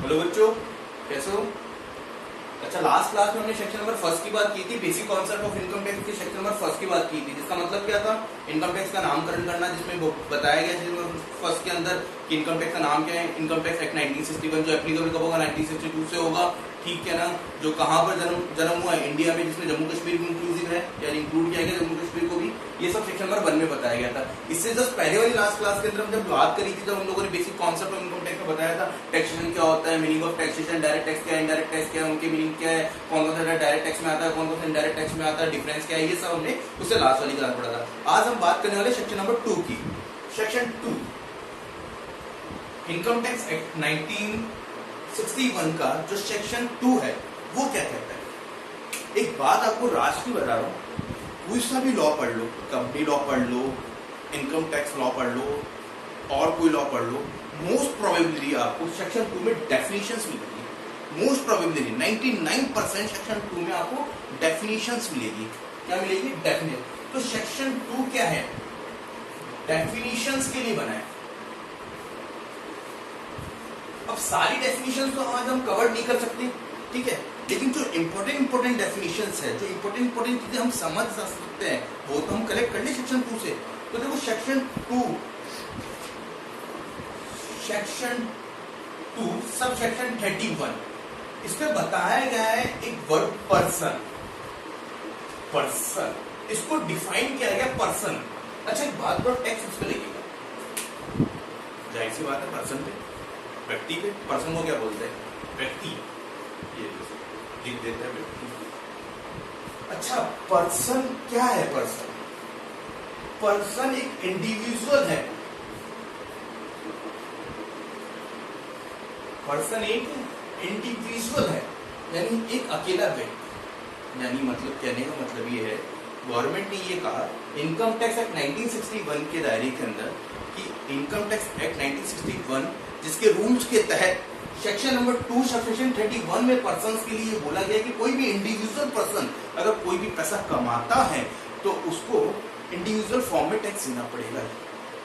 Hello बच्चों, कैसे हो? अच्छा, लास्ट क्लास में हमने सेक्शन नंबर फर्स्ट की बात की थी, basic concept of income tax की सेक्शन नंबर फर्स्ट की बात की थी, जिसका मतलब क्या था? इनकम टैक्स का नामकरण करना, जिसमें बताया गया सेक्शन फर्स्ट के अंदर कि इनकम टैक्स का नाम क्या है। इनकम टैक्स एक्ट 1961 जो एप्लीकेबल कब होगा? 1962 से होगा, ठीक है ना। जो कहाँ पर जन्म हुआ है? इंडिया में, जिसमें जम्मू कश्मीर भी इंक्लूसिव है, यानी इंक्लूड किया गया जम्मू कश्मीर को भी। ये सब सेक्शन नंबर 1 में बताया गया था। इससे जस्ट पहले वाली लास्ट क्लास के अंदर हम जब बात करी थी, जब हम लोगों ने basic concept of income tax में बताया था, टैक्सेशन क्या होता है, meaning of taxation, direct tax क्या है, इनडायरेक्ट टैक्स क्या है, उनके मीनिंग क्या है, कौन कौन सा डायरेक्ट टैक्स में आता है, कौन कौन सा इनडायरेक्ट टैक्स में आता है, डिफरेंस क्या है, ये सब हमने उससे लास्ट वाली क्लास पढ़ा था। आज हम बात करने वाले सेक्शन नंबर 2 की। सेक्शन 2 इनकम टैक्स एक्ट 1961 का जो सेक्शन 2 है वो क्या कहता है। एक बात आपको राष्ट्र की बता रहा हूं, कोई सा भी लॉ पढ़ लो, कंपनी लॉ पढ़ लो, इनकम टैक्स लॉ पढ़ लो, और कोई लॉ पढ़ लो, मोस्ट प्रोबेबली आपको सेक्शन 2 में डेफिनेशंस मिलेगी। मोस्ट प्रोबेबली 99% सेक्शन 2 में आपको डेफिनेशंस मिलेगी। क्या मिलेगी? डेफिनेशन। तो सेक्शन 2 क्या है? डेफिनेशंस के लिए बना है। अब सारी डेफिनेशंस तो आज हम कवर नहीं कर सकते, ठीक है, लेकिन जो इंपॉर्टेंट डेफिनेशंस है, जो इंपॉर्टेंट चीजें हम समझ सकते हैं, वो तो हम कलेक्ट कर ले सेक्शन 2 से। तो देखो सेक्शन 2 सब सेक्शन 31, इसमें बताया गया है एक वर्ड पर्सन। इसको डिफाइन किया गया पर्सन। अच्छा, एक बात करो, टैक्स उस पर लगेगा, जाहिर सी बात है, पर्सन पे, व्यक्ति पे। पर्सन को क्या बोलते हैं? व्यक्ति। ये लिख देते हैं व्यक्ति। अच्छा, पर्सन क्या है? पर्सन एक इंडिविजुअल है। पर्सन एक इंडिविजुअल है, यानी एक अकेला व्यक्ति। यानी मतलब कहने का मतलब ये है, गवर्नमेंट ने ये कहा इनकम टैक्स एक्ट 1961 के दायरे के अंदर कि इनकम टैक्स एक्ट 1961 जिसके रूल्स के तहत सेक्शन नंबर 2 सेक्शन 31 में पर्सन्स के लिए बोला गया कि कोई भी इंडिविजुअल पर्सन अगर कोई भी पैसा कमाता है तो उसको इंडिविजुअल फॉर्म में टैक्स देना पड़ेगा।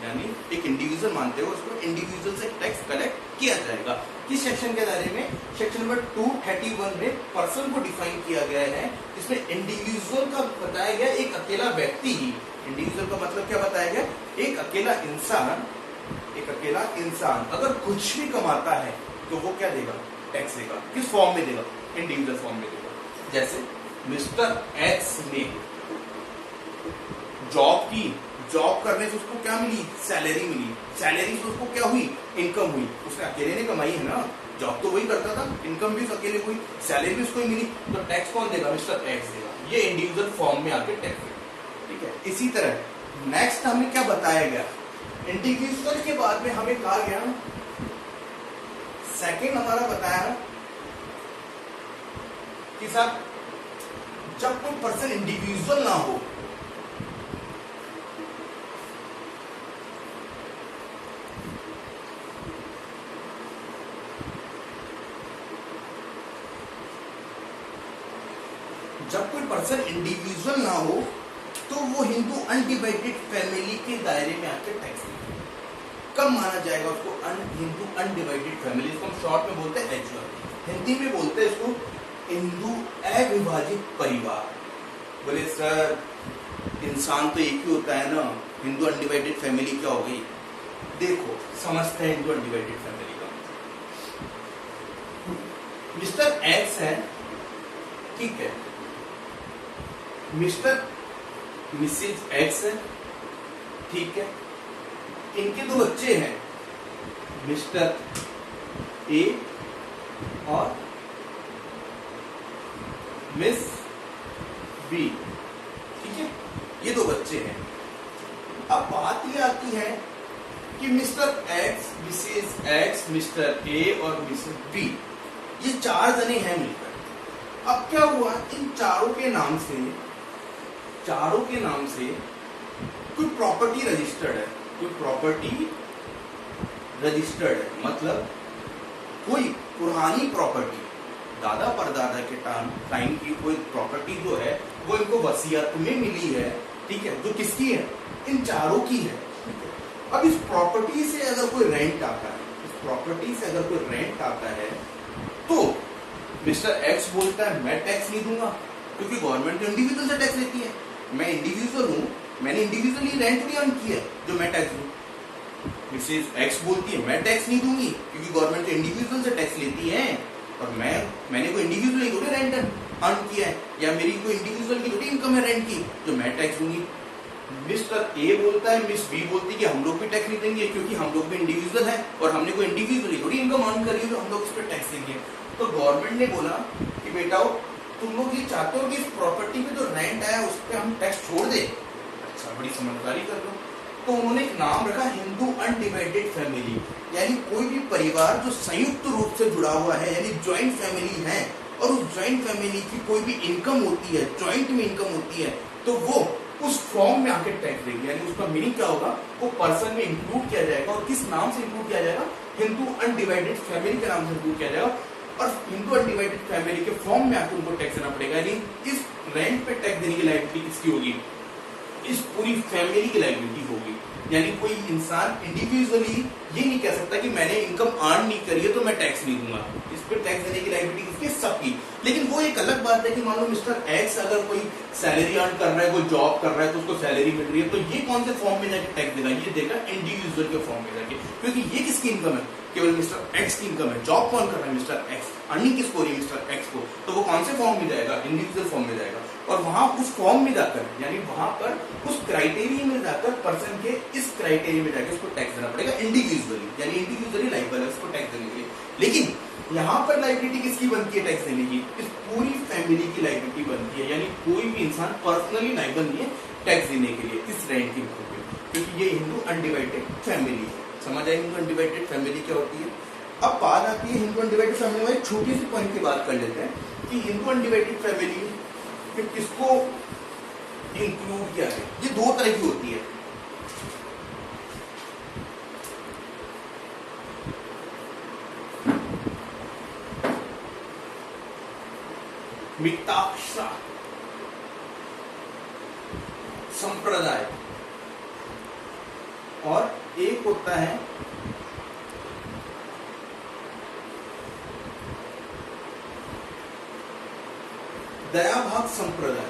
यानी एक इंडिविजुअल मानते हो उसको, इंडिविजुअल से टैक्स कलेक्ट किया जाएगा। किस सेक्शन के दायरे में? सेक्शन नंबर 231 में पर्सन को डिफाइन किया गया है, जिसमें इंडिविजुअल का बताया गया एक अकेला व्यक्ति ही। इंडिविजुअल का मतलब क्या बताया गया? एक अकेला इंसान अगर कुछ भी कमाता है तो वो क्या देगा? टैक्स देगा। किस फॉर्म में देगा? इंडिविजुअल फॉर्म में देगा। जैसे मिस्टर एक्स ने जॉब करने से उसको क्या मिली? सैलरी मिली। सैलरी से उसको क्या हुई? इनकम हुई। उसने अकेले ने कमाई है ना, जॉब तो वही करता था, इनकम भी अकेले हुई, सैलरी भी उसको ही मिली, तो टैक्स कौन देगा? मिस्टर एक्स देगा। ये इंडिविजुअल फॉर्म में आके टैक्स देगा, ठीक है। इसी तरह नेक्स्ट हमें क्या बताया गया? इंडिविजुअल के बाद में हमें कहा गया, सेकेंड हमारा बताया कि साहब जब कोई पर्सन इंडिविजुअल ना हो, तो वो हिंदू अनडिवाइडेड फैमिली के दायरे में आके टैक्स देगा। कब माना जाएगा उसको? हिंदू अनडिवाइडेड फैमिली, इसको हम शॉर्ट में बोलते हैं HUF। हिंदी में बोलते हैं इसको हिंदू अविभाजित परिवार। बोले सर इंसान तो एक ही होता है ना, हिंदू अनडिवाइडेड फैमिली क्या हो गई? देखो समझते हैं हिंदू अनडिवाइडेड फैमिली का। मिस्टर एक्स है, ठीक है, मिसेज एक्स है, ठीक है, इनके दो बच्चे हैं, मिस्टर ए और मिस बी, ठीक है, ये दो बच्चे हैं। अब बात ये आती है कि Mr X, Mrs X, Mr A और मिसेज बी, ये 4 जने हैं मिलकर। अब क्या हुआ? इन चारों के नाम से कोई प्रॉपर्टी रजिस्टर्ड है, मतलब कोई पुरानी प्रॉपर्टी दादा परदादा के टाइम की कोई प्रॉपर्टी जो है वो इनको वसीयत में मिली है, ठीक है, जो किसकी है? इन चारों की है। अब इस प्रॉपर्टी से अगर कोई रेंट आता है, इस प्रॉपर्टी से अगर कोई रेंट आता है तो मिस्टर एक्स बोलता है मैं टैक्स नहीं दूंगा, क्योंकि गवर्नमेंट तो इंडिविजुअल से टैक्स लेती है, मैं इंडिविजुअल हूँ, मैंने इंडिविजुअली रेंट भी अर्न किया है जो मैं टैक्स दूं। मिसेज एक्स बोलती है मैं टैक्स नहीं दूंगी, क्योंकि गवर्नमेंट तो इंडिविजुअल से टैक्स लेती है और मैंने कोई इंडिविजुअली थोड़ी रेंट अर्न किया है, या मेरी कोई इंडिविजुअल की थोड़ी इनकम है रेंट की जो मैं टैक्स दूंगी। मिस्टर ए बोलता है, मिस बी बोलती है कि हम लोग भी टैक्स नहीं देंगे, क्योंकि हम लोग भी इंडिविजुअल हैं और हमने कोई इंडिविजुअली थोड़ी इनकम अर्न करी है तो हम लोग इस पर टैक्स देंगे। तो गवर्नमेंट ने बोला कि बेटा तुम लोग ये चाहते हो कि इस प्रॉपर्टी पे जो रेंट आया उस पर हम टैक्स छोड़ दें, अच्छा बड़ी समझदारी कर लो। तो उन्होंने एक नाम रखा हिंदू अनडिवाइडेड फैमिली, यानी कोई भी परिवार जो संयुक्त रूप से जुड़ा हुआ है, यानी ज्वाइंट फैमिली है और उस ज्वाइंट फैमिली की कोई भी इनकम होती है, ज्वाइंट में इनकम होती है, तो वो उस फॉर्म में आके टैक्स देगी। यानी उसका मीनिंग क्या होगा, वो पर्सन में इंक्लूड किया जाएगा। और किस नाम से इंक्लूड किया जाएगा, हिंदू अनडिवाइडेड फैमिली के नाम से इंक्लूड किया जाएगा और हिंदू अनडिवाइडेड फैमिली के फॉर्म में आके उनको टैक्स देना पड़ेगा। यानी इस रेंट पे टैक्स देने की लायबिलिटी किसकी होगी, इस पूरी फैमिली की लायबिलिटी होगी। यानी कोई इंसान इंडिविजुअली ये नहीं कह सकता कि मैंने इनकम अर्न नहीं करी है तो मैं टैक्स नहीं दूंगा, इस पर टैक्स देने की लायबिलिटी किसकी, सबकी। लेकिन वो एक अलग बात है कि मान लो मिस्टर एक्स अगर कोई सैलरी अर्न कर रहा है, कोई जॉब कर रहा है तो उसको सैलरी मिल रही है, तो ये कौन से फॉर्म में जाके टैक्स देगा, ये देगा इंडिविजुअल के फॉर्म में जाके, क्योंकि ये किसकी इनकम है, केवल मिस्टर एक्स की इनकम है। जॉब कौन कर रहा है, मिस्टर एक्स, अर्निंग किसको हो रही है, मिस्टर एक्स को, तो वो कौन से फॉर्म में जाएगा, इंडिविजुअल फॉर्म में जाएगा। और वहां उस फॉर्म में जाकर, यानी वहां पर उस क्राइटेरिया में जाकर पर्सन के इस क्राइटेरिया में जाकर उसको टैक्स देना पड़ेगा इंडिविजुअली, यानी इंडिविजुअली लायबल है उसको टैक्स देने के लिए। लेकिन यहाँ पर लायबिलिटी किसकी बनती है टैक्स देने की, इस पूरी फैमिली की लायबिलिटी बनती है। यानी कोई भी इंसान पर्सनली लायबल नहीं है टैक्स देने के लिए इस रेंट की इनकम पे, क्योंकि ये हिंदू अनडिवाइडेड फैमिली है। समझ आई हिंदू अनडिवाइडेड फैमिली क्या होती है। अब बात आती है हिंदू अनडिवाइडेड फैमिली में, छोटी सी पॉइंट की बात कर लेते हैं कि हिंदू अनडिवाइडेड फैमिली में किसको इंक्लूड किया है। ये दो तरह की होती है, मिताक्षा संप्रदाय और एक होता है दयाभाग संप्रदाय।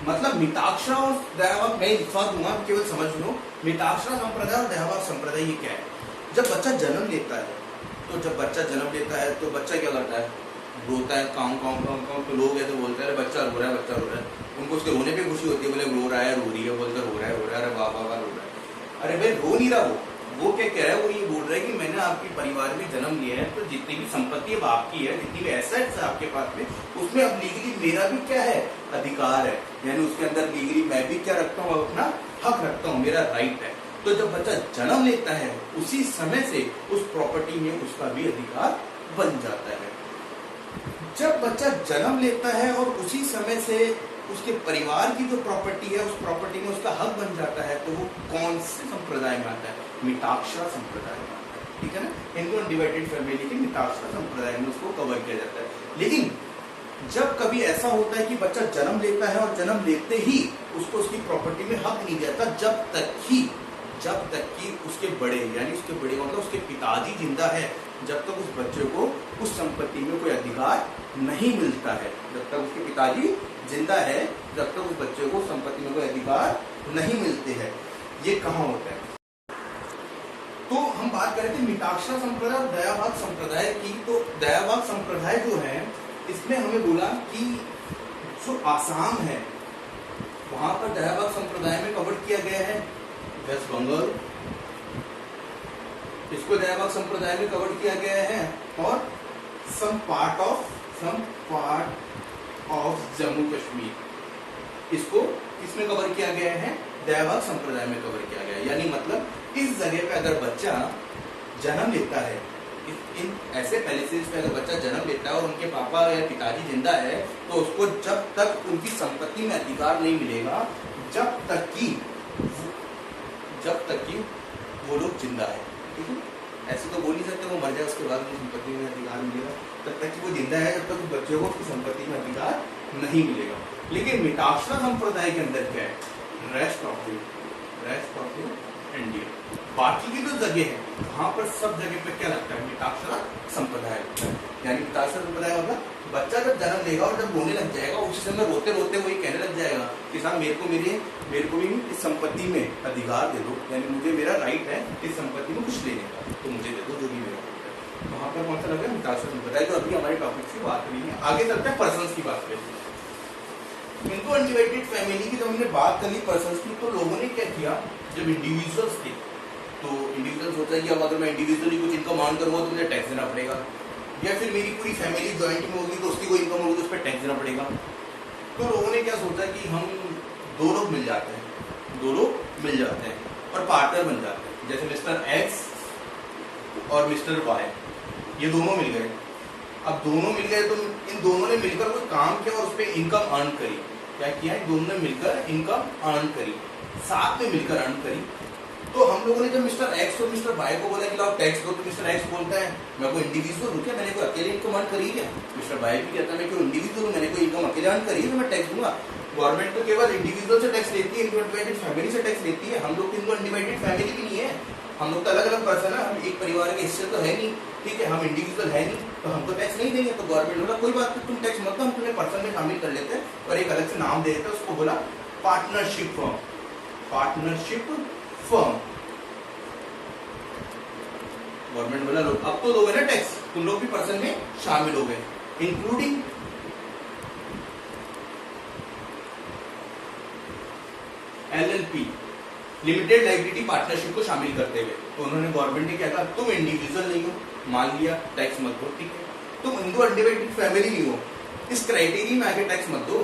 मतलब मिताक्षरा और दयाभाग मैं लिखवा दूंगा, केवल समझ लो मिताक्षरा संप्रदाय और दयाभाग संप्रदाय ये क्या है। जब बच्चा जन्म लेता है तो बच्चा क्या करता है, रोता है, काउं काउं काउं काउं, तो लोग ऐसे बोलते हैं बच्चा रो रहा है, बच्चा रो रहा है। उनको उसके रोने पे खुशी होती है, बोले रो रहा है, रो रही है, बोलते रो रहा है, अरे वाह वाह वाह रो रहा है। अरे भाई रो नहीं रहा, वो क्या कह रहा है, वो ये बोल रहा है कि मैंने आपके परिवार में जन्म लिया है, तो जितनी भी संपत्ति है आपकी है, जितनी भी एसेट्स है आपके पास में, उसमें अब लीगली मेरा भी क्या है, अधिकार है। यानी उसके अंदर लीगली मैं भी क्या रखता हूँ, अपना हक रखता हूँ, मेरा राइट है। तो जब बच्चा जन्म लेता है उसी समय से उस प्रॉपर्टी में उसका भी अधिकार बन जाता है। जब बच्चा जन्म लेता है और उसी समय से उसके परिवार की जो प्रॉपर्टी है उस प्रॉपर्टी में उसका हक बन जाता है, तो वो कौन से संप्रदाय में आता है, मिताक्षरा संप्रदाय में आता है। ठीक है ना, हिंदू अनडिवाइडेड फैमिली के मिताक्षरा संप्रदाय में उसको कवर किया जाता है। लेकिन जब कभी ऐसा होता है कि बच्चा जन्म लेता है और जन्म लेते ही उसको उसकी प्रॉपर्टी में हक नहीं जाता, जब तक कि उसके बड़े, यानी उसके बड़े मतलब उसके पिताजी जिंदा है, जब तक उस बच्चे को उस संपत्ति में कोई अधिकार नहीं मिलता है। जब तक उसके पिताजी जिंदा है, जब तक उस बच्चे को संपत्ति में कोई अधिकार नहीं मिलते हैं। ये कहाँ होता है, तो हम बात करें थे मिताक्षरा संप्रदाय और दयाभाग संप्रदाय की। तो दयाभाग संप्रदाय जो है, इसमें हमें बोला कि जो आसाम है वहां पर दयाभाग संप्रदाय में कवर किया गया है, वेस्ट बंगाल इसको दयाभाग संप्रदाय में कवर किया गया है, और some part of Jammu Kashmir इसको किसमें कवर किया गया है, दयाभाग संप्रदाय में कवर किया गया है। यानी मतलब इस जगह पे अगर बच्चा जन्म लेता है, इन ऐसे पैलेसेस पे अगर बच्चा जन्म लेता है और उनके पापा या पिताजी जिंदा है, तो उसको जब तक उनकी संपत्ति में अधिकार नहीं मिलेगा, जब तक कि वो लोग जिंदा है। ठीक है, ऐसे तो बोल नहीं सकते वो मर जाए उसके बाद उसकी संपत्ति में अधिकार मिलेगा, तब तक कि वो जिंदा है, जब तक उस बच्चे को उसकी संपत्ति में अधिकार नहीं मिलेगा। लेकिन मिताक्षरा संप्रदाय के अंदर क्या है, रेस्ट ऑफ यू बाकी की जो जगह है वहां पर सब जगह पे क्या लगता है, मिताक्षरा संप्रदाय लगता है। यानी मिताक्षरा संप्रदाय मतलब बच्चा जब जन्म लेगा और जब रोने लग जाएगा उसी समय रोते रोते वही कहने लग जाएगा कि साहब मेरे को भी इस संपत्ति में अधिकार दे दो, यानी मुझे मेरा राइट है इस संपत्ति में कुछ लेने का, तो मुझे दे दो जो भी मेरा राइट है। वहां पर कौन सा लग रहा है, मिताक्षरा संप्रदाय, जो अभी हमारे टॉपिक की बात करी है। आगे चलते हैं पर्सन्स की बात करें। इनको अनडिवाइडेड फैमिली की जब हमने बात करी पर्सन्स की, तो लोगों ने क्या किया, जब इंडिविजुअल्स थे तो इंडिविजुअल्स होता है कि अब अगर मैं इंडिविजुअली कुछ इनकम अर्न करूंगा तो मुझे टैक्स देना पड़ेगा, या फिर मेरी पूरी फैमिली ज्वाइंट में होगी तो उसकी कोई इनकम होगी तो उस पर टैक्स देना पड़ेगा। तो लोगों ने क्या सोचा कि हम दो लोग मिल जाते हैं और पार्टनर बन जाते हैं, जैसे मिस्टर एक्स और मिस्टर वाई, ये दोनों मिल गए। अब दोनों मिल गए तो इन दोनों ने मिलकर कोई काम किया और उस पर इनकम अर्न करी। क्या किया है, दोनों ने मिलकर इनकम अर्न करी, साथ में मिलकर अर्न करी। तो हम लोगों ने जब मिस्टर एक्स और मिस्टर वाई को बोला कि लाओ टैक्स दो, तो मिस्टर एक्स बोलता है मैं कोई इंडिविजुअल हूँ क्या, मैंने कोई अकेले इनकम अर्न करी है। मिस्टर वाई भी कहता है मैं कोई इंडिविजुअल हूँ, मैंने कोई इनकम अकेले अर्न करी है तो मैं टैक्स दूंगा। गवर्नमेंट तो केवल इंडिविजुअल से टैक्स लेती है, अनडिवाइडेड फैमिली से टैक्स लेती है। हम लोग तो इनको अनडिवाइडेड फैमिली भी नहीं है, हम लोग तो अलग अलग पर्सन है, हम एक परिवार के हिस्से तो है नहीं, ठीक है, हम इंडिविजुअल है नहीं, तो हमको टैक्स नहीं देंगे। तो गवर्नमेंट बोला कोई बात नहीं, तुम टैक्स मत दो, हम तुम्हें पर्सन में शामिल कर लेते हैं और एक अलग से नाम दे देते हैं, उसको बोला partnership firm. Partnership firm government बोला लोग अब तो दोगे ना टैक्स, तुम लोग भी पर्सन में शामिल हो गए, including LLP limited liability partnership को शामिल करते हुए। तो उन्होंने गवर्नमेंट ने क्या कहा, तुम इंडिविजुअल नहीं हो, मान लिया टैक्स मत दो, ठीक है, तुम हिंदू अनडिवाइडेड फैमिली नहीं हो, इस क्राइटेरिया में आगे टैक्स मत दो,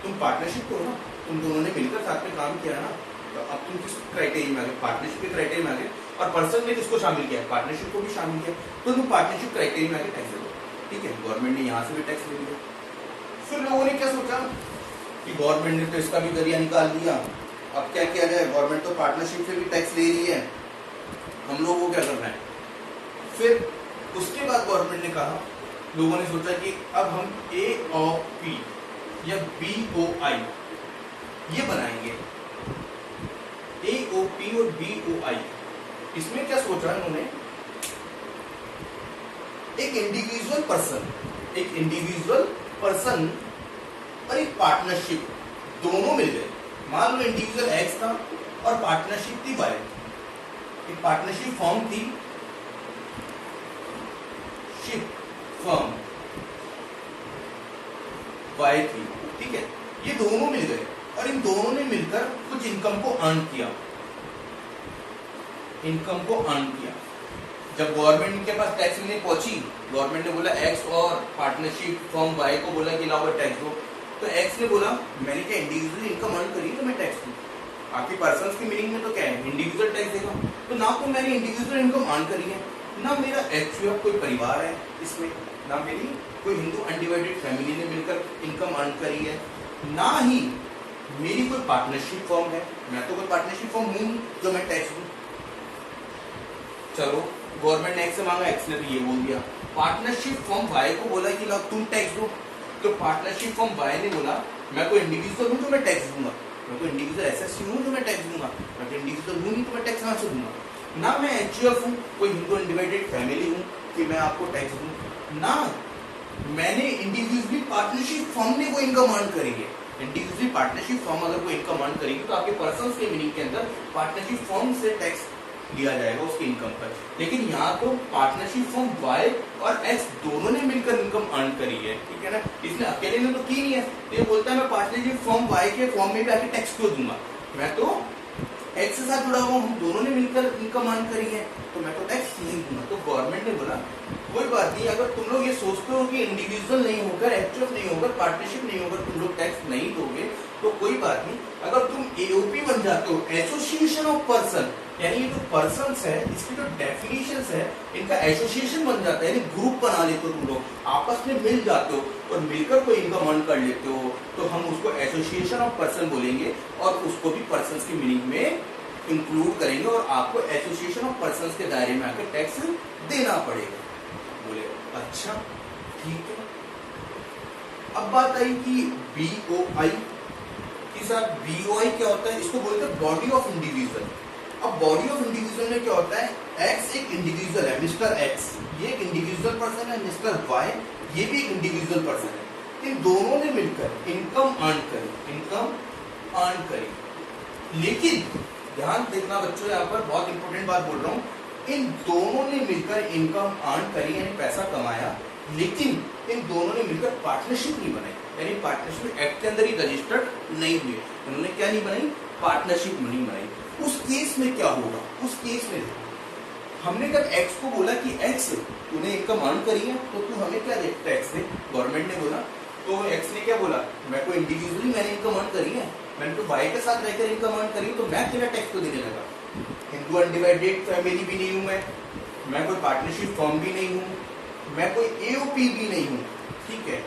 तुम पार्टनरशिप करो ना, तुम दोनों ने मिलकर साथ में काम किया ना, तो अब तुम किस क्राइटेरिया में आगे, पार्टनरशिप के क्राइटेरिया में आगे। और पर्सन ने किसको शामिल किया, पार्टनरशिप को भी शामिल किया, तो तुम पार्टनरशिप क्राइटेरिया में आगे टैक्स दे दो, ठीक है। गवर्नमेंट ने यहाँ से भी टैक्स ले लिया। फिर लोगों ने क्या सोचा कि गवर्नमेंट ने तो इसका भी जरिया निकाल दिया, अब क्या किया जाए, गवर्नमेंट तो पार्टनरशिप से भी टैक्स ले रही है, हम लोगों को क्या करना है। फिर उसके बाद गवर्नमेंट ने कहा, लोगों ने सोचा कि अब हम AOP या BOI ये बनाएंगे, AOP और BOI। इसमें क्या सोचा इन्होंने, एक इंडिविजुअल पर्सन और एक पार्टनरशिप दोनों मिल गए। मान लो इंडिविजुअल एक्स था और पार्टनरशिप थी वाई, एक पार्टनरशिप फॉर्म थी, शिप फर्म वाई थी, ठीक है, ये दोनों मिल गए और इन दोनों ने मिलकर कुछ इनकम को अर्न किया, जब गवर्नमेंट के पास टैक्स नहीं पहुंची, गवर्नमेंट ने बोला एक्स और पार्टनरशिप फर्म वाई को बोला कि लाओ टैक्स दो, तो एक्स ने बोला मैंने क्या इंडिविजुअली इनकम अर्न करी तो मैं टैक्स दूं। बाकी पर्सन्स की मीनिंग में तो क्या है, इंडिविजुअल टैक्स देगा, तो ना तो मैंने इंडिविजुअल इनकम अर्न करी है, ना मेरा एक्चुअल कोई परिवार है इसमें, ना मेरी कोई हिंदू अनडिवाइडेड फैमिली ने मिलकर इनकम अर्न करी है, ना ही मेरी कोई पार्टनरशिप फर्म है, मैं तो कोई पार्टनरशिप फर्म हूं जो मैं टैक्स दूं। चलो गवर्नमेंट ने एक्स से मांगा, एक्स ने तो ये बोल दिया। पार्टनरशिप फर्म वाई को बोला कि लो तुम टैक्स दो, तो पार्टनरशिप फर्म वाई ने बोला मैं कोई इंडिविजुअल हूं तो मैं टैक्स दूंगा, मैं कोई इंडिविजुअल एसएससी हूं तो मैं टैक्स दूंगा, मैं तो इंडिविजुअल हूं नहीं तो मैं टैक्स कहां से दूंगा, ना मैं एचयूएफ हूं, कोई हिंदू अनडिवाइडेड फैमिली हूं कि मैं आपको टैक्स दूं, ना मैंने इंडिविजुअली पार्टनरशिप फर्म ने कोई इनकम अर्न करी है। इंडिविजुअली पार्टनरशिप फर्म अगर कोई इनकम अर्न करेगी तो आपके पर्सन के मीनिंग के अंदर पार्टनरशिप फर्म से टैक्स लिया जाएगा उसकी इनकम पर। लेकिन यहाँ तो पार्टनरशिप फर्म वाई और एक्स दोनों ने मिलकर इनकम अर्न करी है, ठीक है ना, इसने अकेले ने तो की नहीं है, तो ये बोलता है मैं पार्टनरशिप फर्म वाई के फॉर्म में भी आके टैक्स क्यों दूंगा, मैं तो एक्स के साथ जुड़ा हुआ, हम दोनों ने मिलकर इनकम अर्न करी है तो मैं तो टैक्स नहीं दूंगा। तो गवर्नमेंट ने बोला कोई बात नहीं, अगर तुम लोग ये सोचते हो कि इंडिविजुअल नहीं होकर, एचयूएफ नहीं होकर, पार्टनरशिप नहीं होकर तुम लोग टैक्स नहीं दोगे तो कोई बात नहीं, अगर तुम एओपी बन जाते हो, एसोसिएशन ऑफ पर्सन, यानी ये जो पर्सन्स है इसकी जो डेफिनेशंस है इनका एसोसिएशन बन जाता है, यानी ग्रुप बना लेते हो तुम लोग, आपस में मिल जाते हो और मिलकर कोई इनकम अर्न कर लेते हो, तो हम उसको एसोसिएशन ऑफ पर्सन बोलेंगे और उसको भी पर्सन्स की मीनिंग में इंक्लूड करेंगे और आपको एसोसिएशन ऑफ पर्सन्स के दायरे में आकर टैक्स देना पड़ेगा। बोले अच्छा ठीक है। अब बात आई कि बीओआई के साथ, बीओआई क्या होता है, इसको बोलते हैं बॉडी ऑफ इंडिविजुअल, अब बॉडी ऑफ इंडिविजुअल में क्या होता है, एक्स एक इंडिविजुअल है, मिस्टर एक्स ये एक इंडिविजुअल पर्सन है, मिस्टर वाई ये भी एक इंडिविजुअल पर्सन है। इन दोनों ने मिलकर इनकम अर्न करी। लेकिन ध्यान देखना बच्चों, यहाँ पर बहुत इंपॉर्टेंट बात बोल रहा हूँ, इन दोनों ने मिलकर इनकम अर्न करी यानी पैसा कमाया, लेकिन इन दोनों ने मिलकर पार्टनरशिप नहीं बनाई, यानी पार्टनरशिप एक्ट के अंदर ही रजिस्टर्ड नहीं हुए। उन्होंने क्या नहीं बनाई, पार्टनरशिप नहीं बनाई। उस केस में क्या होगा, उस केस में हमने जब एक्स को बोला कि एक्स तूने इनकम अर्न करी है तो तू हमें क्या दे, टैक्स दे, गवर्नमेंट ने बोला, तो एक्स ने क्या बोला, मैं को इंडिविजुअली मैंने इनकम अर्न करी है, मैंने तो वाई के साथ रहकर इनकम अर्न करी, तो मैं तेरा टैक्स को देने लगा। हिंदू अनडिवाइडेड फैमिली भी नहीं हूं मैं कोई पार्टनरशिप फॉर्म भी नहीं हूँ, मैं कोई एओपी भी नहीं हूँ, ठीक है।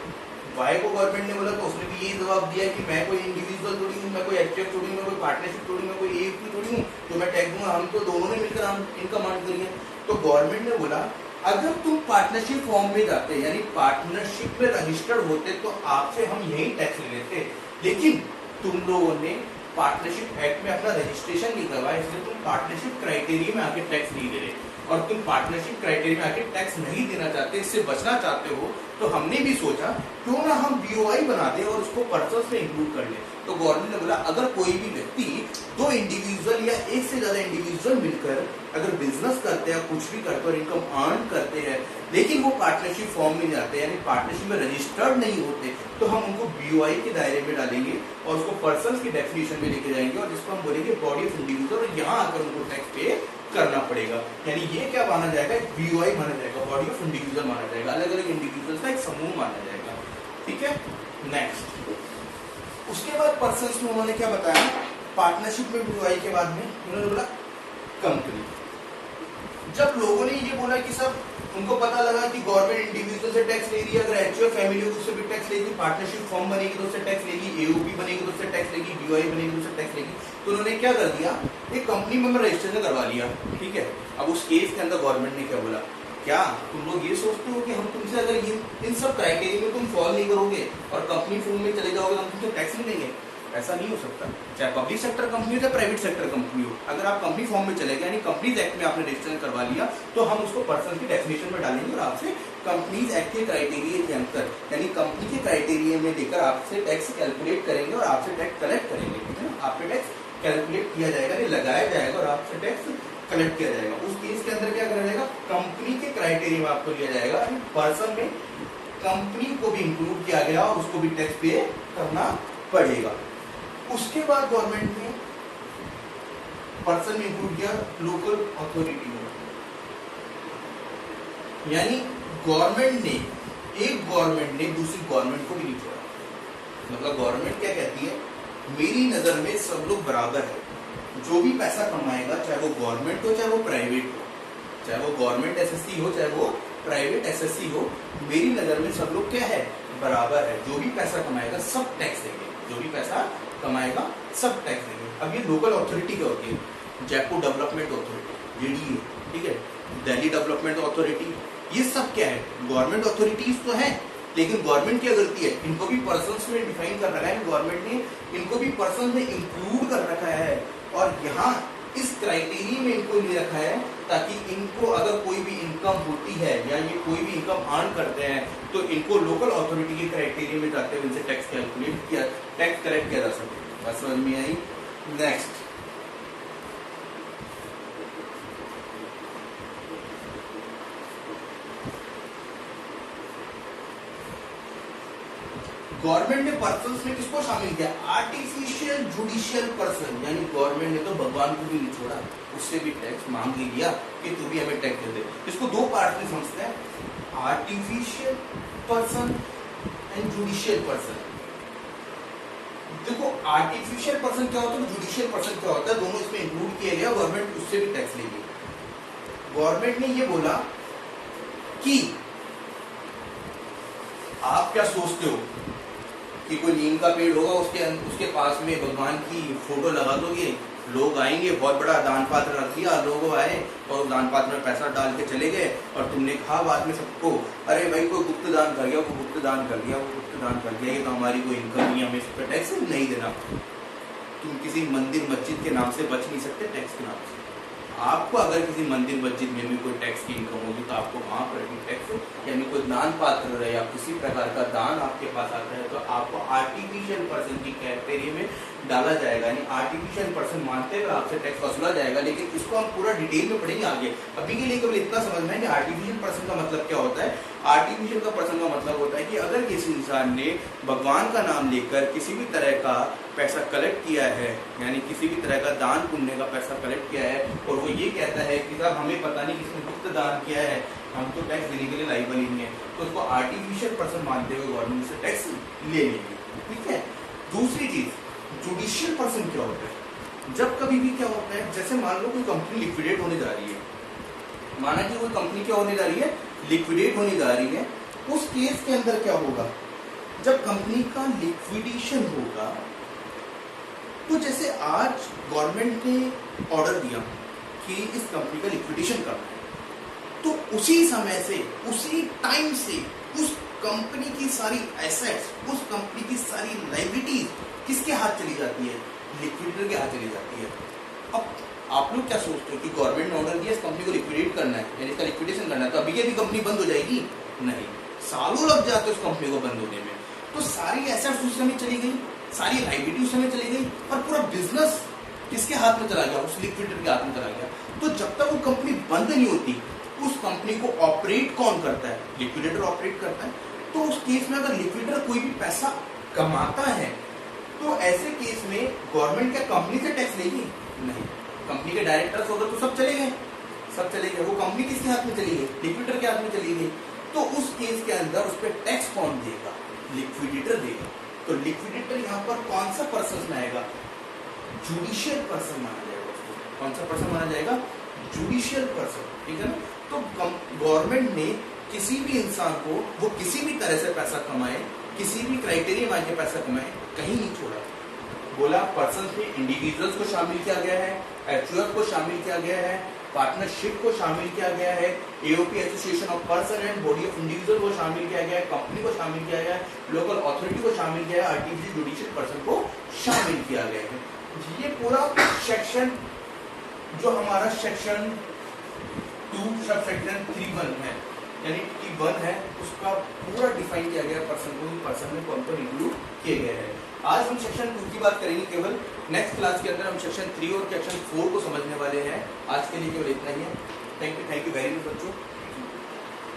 वाई को गवर्नमेंट ने बोला तो उसने भी यही जवाब दिया कि मैं कोई इंडिविजुअल थोड़ी हूँ, मैं कोई एचएफ थोड़ी हूँ, मैं कोई पार्टनरशिप थोड़ी हूँ, मैं कोई एओपी थोड़ी हूँ, तो मैं टैक्स दूंगा। हम तो दोनों ने मिलकर हम इनकम अर्न करी है। तो गवर्नमेंट ने बोला अगर तुम पार्टनरशिप फॉर्म में जाते यानी पार्टनरशिप में रजिस्टर्ड होते तो आपसे हम यही टैक्स ले लेते, लेकिन तुम लोगों ने पार्टनरशिप एक्ट में अपना रजिस्ट्रेशन नहीं करवाया, इसलिए तुम पार्टनरशिप क्राइटेरिया में आके टैक्स नहीं दे रहे, और तुम पार्टनरशिप क्राइटेरिया में आके टैक्स नहीं देना चाहते, इससे बचना चाहते हो, तो हमने भी सोचा क्यों ना हम बीओआई बना दें और उसको पर्सन्स में इंक्लूड कर लें। तो गवर्नमेंट ने बोला अगर कोई भी व्यक्ति दो इंडिविजुअल या एक से ज्यादा इंडिविजुअल मिलकर अगर बिजनेस करते हैं, कुछ भी करते हैं और इनकम अर्न करते हैं, लेकिन वो पार्टनरशिप फॉर्म में जाते हैं यानी पार्टनरशिप में रजिस्टर्ड नहीं होते, तो हम उनको बीओआई के दायरे में डालेंगे और उसको पर्सन्स की डेफिनेशन में लेके जाएंगे, और जिसको हम बोलेंगे बॉडी ऑफ इंडिविजुअल, और यहाँ आकर उनको टैक्स पे करना पड़ेगा। यानी ये क्या माना जाएगा, बीओआई माना जाएगा, बॉडी ऑफ इंडिविजुअल माना जाएगा, अलग अलग इंडिविजुअल्स का एक समूह माना जाएगा, ठीक है। नेक्स्ट, उसके बाद पर्सन्स में उन्होंने क्या बताया, पार्टनरशिप में बीओआई के बाद में उन्होंने बोला कंपनी। जब लोगों ने ये बोला कि सब उनको पता लगा कि गवर्नमेंट इंडिविजुअल से टैक्स ले रही है, अगर एचयूएफ फैमिली हो तो उससे भी टैक्स लेगी, पार्टनरशिप फॉर्म बनेगी तो उससे टैक्स लेगी, एओपी बनेगी तो उससे टैक्स लेगी, बीओआई बनेगी तो उससे टैक्स लेगी, तो उन्होंने क्या कर दिया, एक कंपनी में रजिस्ट्रेशन करवा लिया, ठीक है। अब उस केस के अंदर गवर्नमेंट ने क्या बोला, क्या तुम लोग ये सोचते हो कि हम तुमसे अगर इन सब क्राइटेरिया में तुम फॉलो नहीं करोगे और कंपनी फॉर्म में चले जाओगे तो हम तुमसे टैक्स नहीं देंगे? ऐसा नहीं हो सकता, चाहे पब्लिक सेक्टर कंपनी हो चाहे प्राइवेट सेक्टर कंपनी हो। अगर आप कंपनी फॉर्म में चले गए यानी कंपनीज एक्ट में आपने रजिस्ट्रेशन करवा लिया, तो हम उसको पर्सन की डेफिनेशन में डालेंगे और आपसे कंपनीज एक्ट के क्राइटेरिया के अंतर यानी कंपनी के क्राइटेरिया में लेकर आपसे टैक्स कैलकुलेट करेंगे और आपसे टैक्स कलेक्ट करेंगे, ठीक है ना। आपसे टैक्स कैलकुलेट किया जाएगा, लगाया जाएगा और आपसे टैक्स कलेक्ट किया जाएगा। उस केस के अंदर क्या करा जाएगा, कंपनी के क्राइटेरिया में आपको लिया जाएगा, पर्सन में कंपनी को भी इंक्लूड किया गया और उसको भी टैक्स पे करना पड़ेगा। उसके बाद गवर्नमेंट ने पर्सन में इंक्लूड किया लोकल अथॉरिटी को, यानी गवर्नमेंट ने दूसरी गवर्नमेंट को भी नहीं छोड़ा। मतलब गवर्नमेंट क्या कहती है, मेरी नजर में सब लोग बराबर है, जो भी पैसा कमाएगा चाहे वो गवर्नमेंट हो चाहे वो प्राइवेट हो, चाहे वो गवर्नमेंट एसएससी हो चाहे वो प्राइवेट एसएससी हो, मेरी नजर में सब लोग क्या है, बराबर है। जो भी पैसा कमाएगा सब टैक्स देंगे, जो भी पैसा कमाएगा सब टैक्स देंगे। अब ये लोकल अथॉरिटी क्या होती है, जयपुर डेवलपमेंट अथॉरिटी जेडीए, ठीक है, दिल्ली डेवलपमेंट अथॉरिटी, ये सब क्या है, गवर्नमेंट अथॉरिटीज तो है, लेकिन गवर्नमेंट क्या करती है, इनको भी पर्सन्स में डिफाइन कर रखा है, गवर्नमेंट ने इनको भी पर्सन में इंक्लूड कर रखा है और यहाँ इस क्राइटेरिया में इनको ले रखा है ताकि इनको अगर कोई भी इनकम होती है या ये कोई भी इनकम अर्न करते हैं तो इनको लोकल अथॉरिटी के क्राइटेरिया में जाते हुए इनसे टैक्स कैलकुलेट किया, टैक्स कलेक्ट किया जा सके। बस समझ में आई। नेक्स्ट, गवर्नमेंट ने पर्सन्स में किसको शामिल किया, आर्टिफिशियल जुडिशियल पर्सन, यानी गवर्नमेंट ने तो भगवान को भी नहीं छोड़ा, उससे भी टैक्स मांग लिया कि तू भी हमें टैक्स दे दे। इसको दो पार्ट में समझते हैं, artificial person and judicial person. देखो आर्टिफिशियल पर्सन क्या होता है, जुडिशियल पर्सन क्या होता है, दोनों इसमें इंक्लूड किया गया, गवर्नमेंट उससे भी टैक्स लेगी। गवर्नमेंट ने ये बोला कि आप क्या सोचते हो कि कोई नीम का पेड़ होगा, उसके पास में भगवान की फोटो लगा दोगे, लोग आएंगे, बहुत बड़ा दान पात्र रख दिया, लोग आए और दान पात्र में पैसा डाल के चले गए और तुमने कहा बाद में सबको, अरे भाई कोई गुप्त दान कर गया, वो गुप्त दान कर गया, वो गुप्त दान कर गया, ये तो हमारी कोई इनकम नहीं, हमें इस पर टैक्स नहीं देना। तुम किसी मंदिर मस्जिद के नाम से बच नहीं सकते टैक्स के नाम से। आपको अगर किसी मंदिर मस्जिद में भी कोई टैक्स की इनकम होगी तो आपको वहाँ पर भी टैक्स, यानी कोई दान पात्र है या किसी प्रकार का दान आपके पास आता है तो आपको आर्टिफिशियल पर्सन की कैटेगरी में डाला जाएगा, यानी आर्टिफिशियल पर्सन मानते हुए आपसे टैक्स वसूला जाएगा। लेकिन इसको हम पूरा डिटेल में पढ़ेंगे आगे। अभी के लिए केवल इतना समझना है कि आर्टिफिशियल पर्सन का मतलब क्या होता है। आर्टिफिशियल का पर्सन का मतलब होता है कि अगर किसी इंसान ने भगवान का नाम लेकर किसी भी तरह का पैसा कलेक्ट किया है, यानी किसी भी तरह का दान पुण्य का पैसा कलेक्ट किया है और वो ये कहता है कि साहब हमें पता नहीं किसने गुप्त दान किया है, हम तो टैक्स देने के लिए लायबल ही नहीं है, तो उसको आर्टिफिशियल पर्सन मानते हुए गवर्नमेंट से टैक्स ले लेंगे। ठीक है। दूसरी चीज, जुडिशियल पर्सन क्या होता है। जब कभी भी क्या होता है, जैसे मान लो कोई कंपनी लिक्विडेट होने जा रही है, माना कि कोई कंपनी क्या होने जा रही है, लिक्विडेट होने जा रही है, उस केस के अंदर क्या होगा, जब कंपनी का लिक्विडेशन होगा तो जैसे आज गवर्नमेंट ने ऑर्डर दिया कि इस कंपनी का लिक्विडेशन करना है, तो उसी समय से, उसी टाइम से उस कंपनी की सारी एसेट्स, उस कंपनी की सारी लायबिलिटीज किसके हाथ चली जाती है, लिक्विडेटर के हाथ चली जाती है। अब आप लोग क्या सोचते हो कि गवर्नमेंट ने ऑर्डर दिया इस कंपनी को लिक्विडेट करना है, यानी इसका लिक्विडेशन करना है, तो अभी की कंपनी बंद हो जाएगी? नहीं, सालों लग जाते उस कंपनी को बंद होने में। तो सारी एसेट्स उस समय चली गई, सारी लायबिलिटी उस समय चली गई और पूरा बिजनेस किसके हाथ में चला गया, उस लिक्विडेटर के हाथ में चला गया। तो जब तक वो कंपनी बंद नहीं होती, उस कंपनी को ऑपरेट कौन करता है, लिक्विडेटर ऑपरेट करता है। तो उस केस में अगर लिक्विडेटर कोई भी पैसा कमाता है तो ऐसे केस में गवर्नमेंट क्या कंपनी से टैक्स लेगी? नहीं, कंपनी के डायरेक्टर्स होगा तो सब चले गए, सब चले गए, वो कंपनी किसके हाथ में चली गई, लिक्विडेटर के हाथ में चली गई। तो उस केस के अंदर उस पर टैक्स कौन देगा, लिक्विडेटर देगा। तो लिक्विडेटर यहाँ पर कौन सा पर्सन आएगा, जुडिशियल पर्सन माना जाएगा उसको। कौन सा पर्सन माना जाएगा, जुडिशियल पर्सन। ठीक है ना। तो गवर्नमेंट ने किसी भी इंसान को, वो किसी भी तरह से पैसा कमाए, किसी भी क्राइटेरिया में आके पैसा कमाए, कहीं नहीं छोड़ा। बोला पर्सन में इंडिविजुअल्स को शामिल किया गया है, एचयूएफ को शामिल किया गया है, पार्टनरशिप को शामिल किया गया है, AOP association of person and body of individual को शामिल किया गया है, कंपनी को शामिल किया गया है, लोकल अथॉरिटी को शामिल किया है, आर्टिफिशियल जुडिशियल पर्सन को शामिल किया गया है। ये पूरा सेक्शन जो हमारा सेक्शन 2 सब सेक्शन 3(1) है, यानी T1 है, उसका पूरा डिफाइन किया गया पर्सन को, पर्सन में कौन कौन इंक्लूड किए गए हैं। आज हम सेक्शन 2 की बात करेंगे केवल, नेक्स्ट क्लास के अंदर हम सेक्शन 3 और सेक्शन 4 को समझने वाले हैं। आज के लिए केवल इतना ही है। थैंक यू वेरी मच बच्चों।